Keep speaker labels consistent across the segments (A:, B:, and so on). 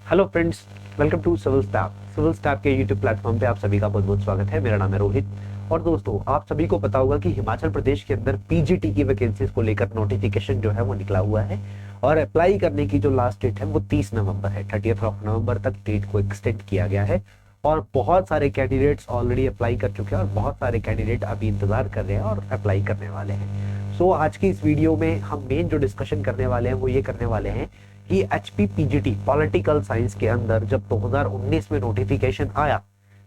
A: Hello friends, welcome to Civil Step. Civil Step के YouTube platform पे आप सभी का बहुत बहुत स्वागत है। मेरा नाम है रोहित। और दोस्तों, आप सभी को पता होगा कि हिमाचल प्रदेश के अंदर पीजीटी की वैकेंसीज को लेकर नोटिफिकेशन जो है वो निकला हुआ है और अप्लाई करने की जो लास्ट डेट है वो 30 नवंबर है। 30th ऑफ नवंबर तक डेट को एक्सटेंड किया गया है और बहुत सारे कैंडिडेट्स ऑलरेडी अप्लाई कर चुके हैं और बहुत सारे कैंडिडेट अभी इंतजार कर रहे हैं और अप्लाई करने वाले हैं। सो आज की इस वीडियो में हम मेन जो डिस्कशन करने वाले हैं वो ये करने वाले हैं कि एचपी पीजीटी पॉलिटिकल साइंस के अंदर जब 2019 में नोटिफिकेशन आया,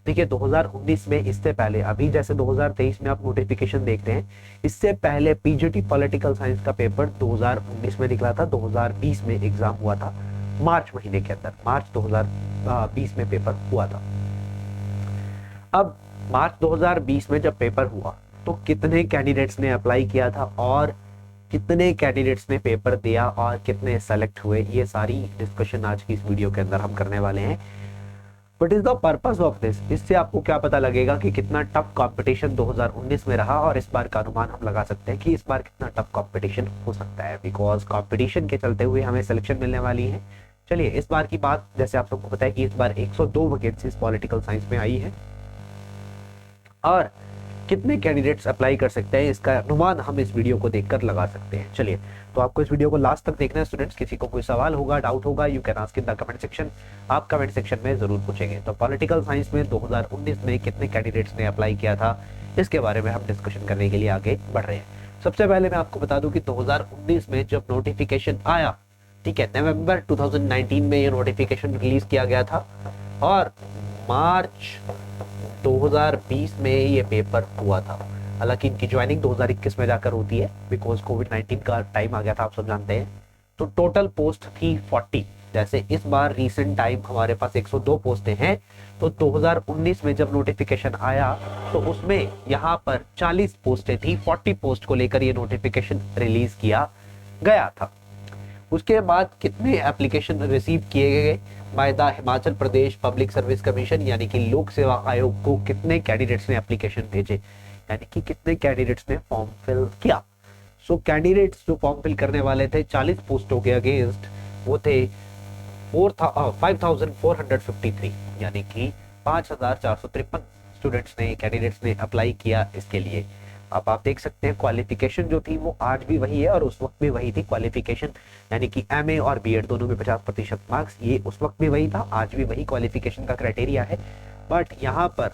A: देखिए 2019 में, इससे पहले अभी जैसे 2023 में आप नोटिफिकेशन देखते हैं, इससे पहले पीजीटी पॉलिटिकल साइंस का पेपर 2019 में निकला था। 2020 में एग्जाम हुआ था, मार्च महीने के अंदर, मार्च 2020 में पेपर हुआ था। अब मार्च 2020 में जब पेपर हुआ तो कितने कैंडिडेट्स ने अप्लाई किया था और कितने कैंडिडेट्स ने पेपर दिया और कितने सेलेक्ट हुए, ये सारी डिस्कशन आज की इस वीडियो के अंदर हम करने वाले हैं। What is the purpose of this? इससे आपको क्या पता लगेगा कि कितना टफ कंपटीशन 2019 में रहा और इस बार का अनुमान हम लगा सकते हैं कि इस बार कितना टफ कंपटीशन हो सकता है, बिकॉज कंपटीशन के चलते हुए हमें सिलेक्शन मिलने वाली है। चलिए इस बार की बात, जैसे आप सबको पता है कि इस बार 102 वैकेंसीज पॉलिटिकल साइंस में आई है और कितने कैंडिडेट्स अप्लाई कर सकते हैं इसका अनुमान हम इस वीडियो को देखकर लगा सकते हैं। चलिए, तो आपको इस वीडियो को लास्ट तक देखना है स्टूडेंट्स। किसी को कोई सवाल होगा, डाउट होगा, you can ask in the comment section. आप कमेंट सेक्शन में जरूर पूछेंगे। तो पॉलिटिकल साइंस में 2019 में कितने कैंडिडेट्स ने अप्लाई किया था, इसके बारे में हम डिस्कशन करने के लिए आगे बढ़ रहे हैं। सबसे पहले मैं आपको बता दूं कि 2019 में जब नोटिफिकेशन आया, ठीक है, नवंबर 2019 में ये नोटिफिकेशन रिलीज किया गया था और मार्च 2020 में ये पेपर हुआ था। हालांकि इनकी ज्वाइनिंग 2021 में जाकर होती है, बिकॉज कोविड-19 का टाइम आ गया था, आप सब जानते हैं। तो टोटल पोस्ट थी 40। जैसे इस बार रीसेंट टाइम हमारे पास 102 पोस्टें हैं, तो 2019 में जब नोटिफिकेशन आया तो उसमें यहाँ पर 40 पोस्टें थी। 40 पोस्ट को लेकर ये नोटिफिकेशन रिलीज किया गया था। उसके बाद कितने एप्लीकेशन रिसीव किए गए by the Himachal Pradesh public service commission, यानी कि लोक सेवा आयोग को कितने कैंडिडेट्स ने एप्लीकेशन भेजे, यानी कि कितने कैंडिडेट्स ने फॉर्म फिल किया। सो कैंडिडेट्स जो फॉर्म फिल करने वाले थे 40 पोस्टों के अगेंस्ट, वो थे 5453, यानी कि 5453 स्टूडेंट्स ने, कैंडिडेट्स ने अप्लाई किया इसके लिए। अब आप देख सकते हैं क्वालिफिकेशन जो थी वो आज भी वही है और उस वक्त भी वही थी क्वालिफिकेशन, यानी कि एमए और बीएड दोनों में 50% मार्क्स, ये उस वक्त भी वही था, आज भी वही क्वालिफिकेशन का क्राइटेरिया है। बट यहाँ पर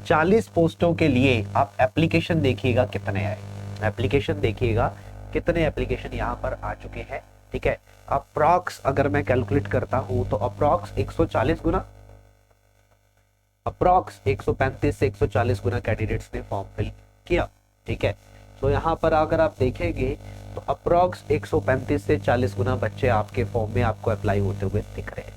A: 40 पोस्टों के लिए आप एप्लीकेशन देखिएगा कितने आए, एप्लीकेशन देखिएगा कितने एप्लीकेशन यहाँ पर आ चुके हैं। ठीक है, अप्रॉक्स अगर मैं कैलकुलेट करता हूँ तो अप्रॉक्स 140 गुना, अप्रॉक्स 135 से 140 गुना कैंडिडेट्स ने फॉर्म फिल किया। ठीक है, तो यहाँ पर अगर आप देखेंगे तो अप्रॉक्स 135 से 40 गुना बच्चे आपके फॉर्म में आपको अप्लाई होते हुए दिख रहे हैं।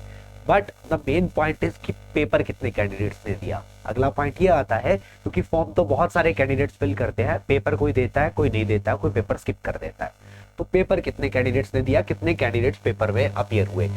A: But the main point is कि पेपर कितने कैंडिडेट्स ने दिया। अगला पॉइंट ये आता है, क्योंकि फॉर्म तो बहुत सारे कैंडिडेट्स फिल करते हैं, पेपर कोई देता है, कोई नहीं देता है, कोई पेपर स्किप कर देता है। तो पेपर कितने कैंडिडेट्स ने दिया, कितने कैंडिडेट्स पेपर में अपीयर हुए।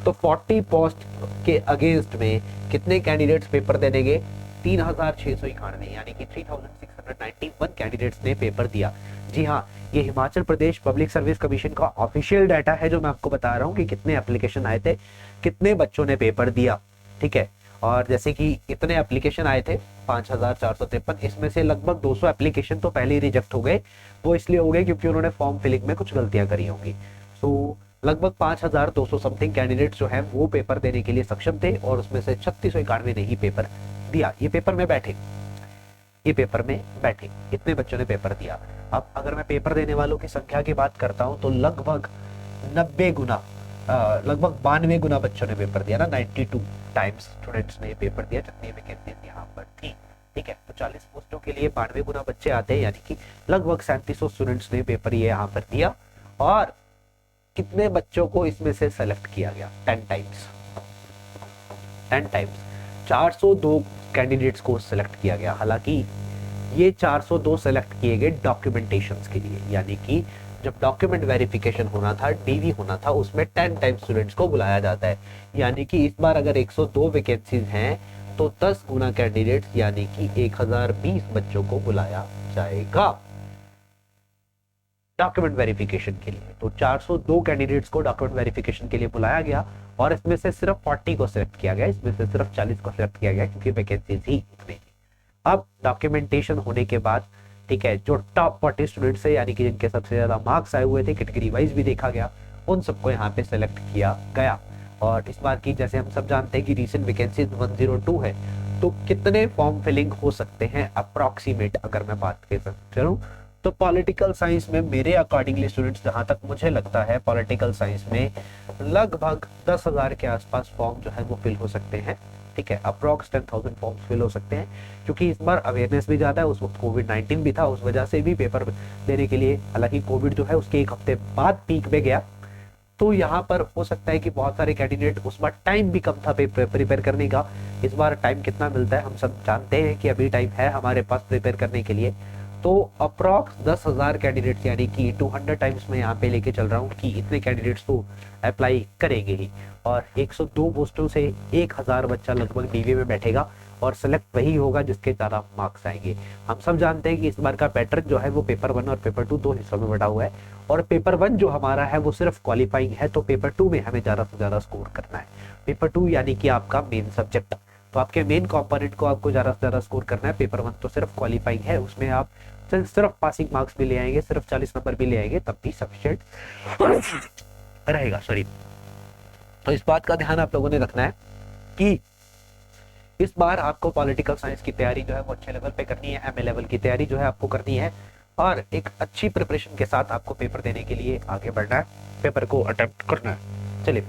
A: तो 40 पोस्ट के अगेंस्ट में कितने कैंडिडेट्स पेपर देने गए, 3691, यानी कि 3691 कैंडिडेट्स ने पेपर दिया। जी हाँ, ये Himachal Pradesh public service commission का ऑफिशियल डाटा है जो मैं आपको बता रहा हूँ कि कितने एप्लीकेशन आए थे, कितने बच्चों ने पेपर दिया। ठीक है, और जैसे कि इतने एप्लीकेशन आए थे 5453, इसमें से लगभग 200 एप्लीकेशन तो पहले ही रिजेक्ट हो गए। वो इसलिए हो गए क्योंकि उन्होंने फॉर्म फिलिंग में कुछ गलतियां करी होंगी। सो लगभग 5200 समथिंग कैंडिडेट्स जो है वो पेपर देने के लिए सक्षम थे और उसमें से 3691 ने ही पेपर दिया। ये पेपर में बैठे, ये पेपर में बैठे इतने बच्चों ने पेपर दिया। अब अगर मैं पेपर देने वालों की संख्या की बात करता हूं तो लगभग 90 गुना, लगभग 92 गुना बच्चों ने पेपर दिया ना, 92 टाइम्स स्टूडेंट्स ने पेपर दिया जितनी वैकेंसीज यहाँ पर थी। ठीक है, तो 40 पोस्टों के लिए 92 गुना बच्चे आते हैं, यानी कि लगभग 3700 स्टूडेंट्स ने पेपर ये यहाँ पर दिया। और कितने बच्चों को इसमें से सेलेक्ट किया गया, 10 टाइम्स, 10 टाइम्स 402 कैंडिडेट्स को सिलेक्ट किया गया। हालांकि ये 402 सेलेक्ट किए गए डॉक्यूमेंटेशंस के लिए, यानी कि जब डॉक्यूमेंट वेरिफिकेशन होना था, डीवी होना था, उसमें 10 टाइम्स स्टूडेंट्स को बुलाया जाता है। यानी कि इस बार अगर 102 वैकेंसीज हैं तो 10 गुना कैंडिडेट्स, यानी कि 1020 बच्चों को बुलाया जाएगा। डॉक्यूमेंट वेरिफिकेशन के लिए। तो 402 कैंडिडेट्स को डॉक्यूमेंट वेरिफिकेशन के लिए बुलाया गया और इसमें से सिर्फ 40 को सिलेक्ट किया गया, इसमें से सिर्फ 40 को सिलेक्ट किया गया क्योंकि वैकेंसीज ही इतनी थी। अब डॉक्यूमेंटेशन होने के बाद ठीक है, जो टॉप 40 स्टूडेंट्स है यानी कि जिनके सबसे ज्यादा मार्क्स आए हुए थे, कैटेगरी वाइज भी देखा गया, उन सबको यहाँ पे सेलेक्ट किया गया। और इस बार की जैसे हम सब जानते हैं कि रीसेंट वैकेंसी 102 है, तो कितने फॉर्म फिलिंग हो सकते हैं अप्रॉक्सीमेट अगर मैं बात करूं तो पॉलिटिकल साइंस में मेरे अकॉर्डिंगली स्टूडेंट्स, जहां तक मुझे लगता है पॉलिटिकल साइंस में लगभग 10,000 के आसपास फॉर्म जो है वो फिल हो सकते हैं। ठीक है, अप्रॉक्स 10,000 फॉर्म्स फिल हो सकते हैं क्योंकि इस बार अवेयरनेस भी ज़्यादा है। उस वक्त कोविड-19 भी था, उस वजह से भी पेपर देने के लिए, हालांकि कोविड जो है उसके एक हफ्ते बाद पीक में गया, तो यहाँ पर हो सकता है कि बहुत सारे कैंडिडेट, उस बार टाइम भी कम था प्रिपेयर करने का। इस बार टाइम कितना मिलता है हम सब जानते हैं कि अभी टाइम है हमारे पास प्रिपेयर करने के लिए। तो अप्रॉक्स 10,000 कैंडिडेट्स यानी कि 200 टाइम्स मैं यहाँ पे लेके चल रहा हूँ कि इतने कैंडिडेट्स तो अप्लाई करेंगे ही। और 102 पोस्टों से 1000 बच्चा लगभग डीवी में बैठेगा और सेलेक्ट वही होगा जिसके ज़्यादा मार्क्स आएंगे। हम सब जानते हैं कि इस बार का पैटर्न जो है वो पेपर 1 और पेपर 2 दो हिस्सों में बटा हुआ है, और पेपर 1 जो हमारा है वो सिर्फ क्वालिफाइंग है, तो पेपर 2 में हमें ज़्यादा से ज़्यादा स्कोर करना है। पेपर 2 यानी कि आपका मेन सब्जेक्ट, तो आपके मेन कंपोनेंट को आपको ज़्यादा से ज़्यादा स्कोर करना है। पेपर 1 तो सिर्फ क्वालिफाइंग है, उसमें आप सिर्फ पासिंग मार्क्स भी ले आएंगे, सिर्फ 40 नंबर भी ले आएंगे तब भी सफिशिएंट रहेगा। सॉरी, तो इस बात का ध्यान आप लोगों ने रखना है कि इस बार आपको पॉलिटिकल साइंस की तैयारी जो है वो अच्छे लेवल पे करनी है, एमए लेवल की तैयारी जो है आपको करनी है, और एक अच्छी प्रिपरेशन के साथ आपको पेपर देने के लिए आगे बढ़ना है, पेपर को अटेम्प्ट करना है। चलिए,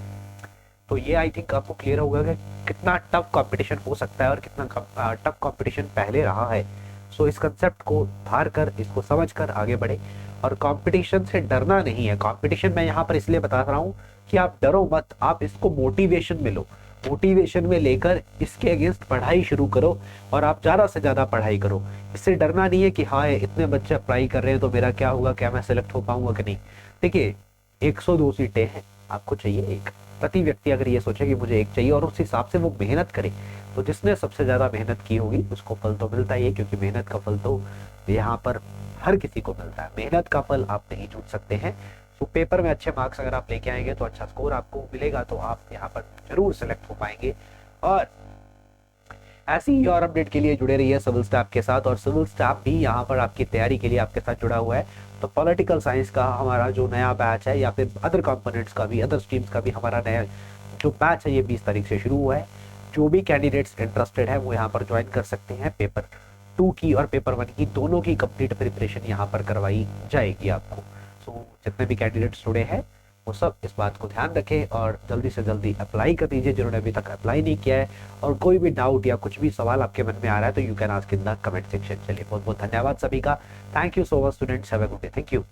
A: तो ये आई थिंक आपको क्लियर होगा कि कितना टफ कंपटीशन हो सकता है और कितना टफ कंपटीशन पहले रहा है। सो इस कंसेप्ट को धार कर, इसको समझ कर आगे बढ़े, और कंपटीशन से डरना नहीं है। कंपटीशन मैं यहाँ पर इसलिए बता रहा हूँ कि आप डरो मत, आप इसको मोटिवेशन में लो, मोटिवेशन में लेकर इसके अगेंस्ट पढ़ाई शुरू करो और आप ज़्यादा से ज़्यादा पढ़ाई करो। इससे डरना नहीं है कि हाँ इतने बच्चे अप्लाई कर रहे हैं तो मेरा क्या होगा, क्या मैं सिलेक्ट हो पाऊंगा कि नहीं। देखिए, 102 सीटें हैं, आपको चाहिए एक। प्रति व्यक्ति अगर ये सोचे कि मुझे एक चाहिए और उस हिसाब से वो मेहनत करे, तो जिसने सबसे ज़्यादा मेहनत की होगी उसको फल तो मिलता ही है, क्योंकि मेहनत का फल तो यहाँ पर हर किसी को मिलता है। मेहनत का फल आप नहीं छूट सकते हैं। तो पेपर में अच्छे मार्क्स अगर आप लेके आएंगे तो अच्छा स्कोर आपको मिलेगा, तो आप यहाँ पर जरूर सेलेक्ट हो पाएंगे। और ऐसी ही और अपडेट के लिए जुड़े रहिए सिविल स्टाफ के साथ, और सिविल स्टाफ भी यहाँ पर आपकी तैयारी के लिए आपके साथ जुड़ा हुआ है। तो पॉलिटिकल साइंस का हमारा जो नया बैच है, या फिर अदर कंपोनेंट्स का भी, अदर स्ट्रीम्स का भी हमारा नया जो बैच है ये 20 तारीख से शुरू हुआ है। जो भी कैंडिडेट्स इंटरेस्टेड है वो यहाँ पर ज्वाइन कर सकते हैं। पेपर 2 की और पेपर 1 की दोनों की कंप्लीट प्रिपरेशन यहाँ पर करवाई जाएगी आपको। सो जितने भी कैंडिडेट्स जुड़े हैं वो सब इस बात को ध्यान रखें और जल्दी से जल्दी अप्लाई कर दीजिए जिन्होंने अभी तक अप्लाई नहीं किया है। और कोई भी डाउट या कुछ भी सवाल आपके मन में आ रहा है तो you can ask in the comment section. चलिए, बहुत बहुत धन्यवाद सभी का। Thank you so much students, have a good day. Thank you.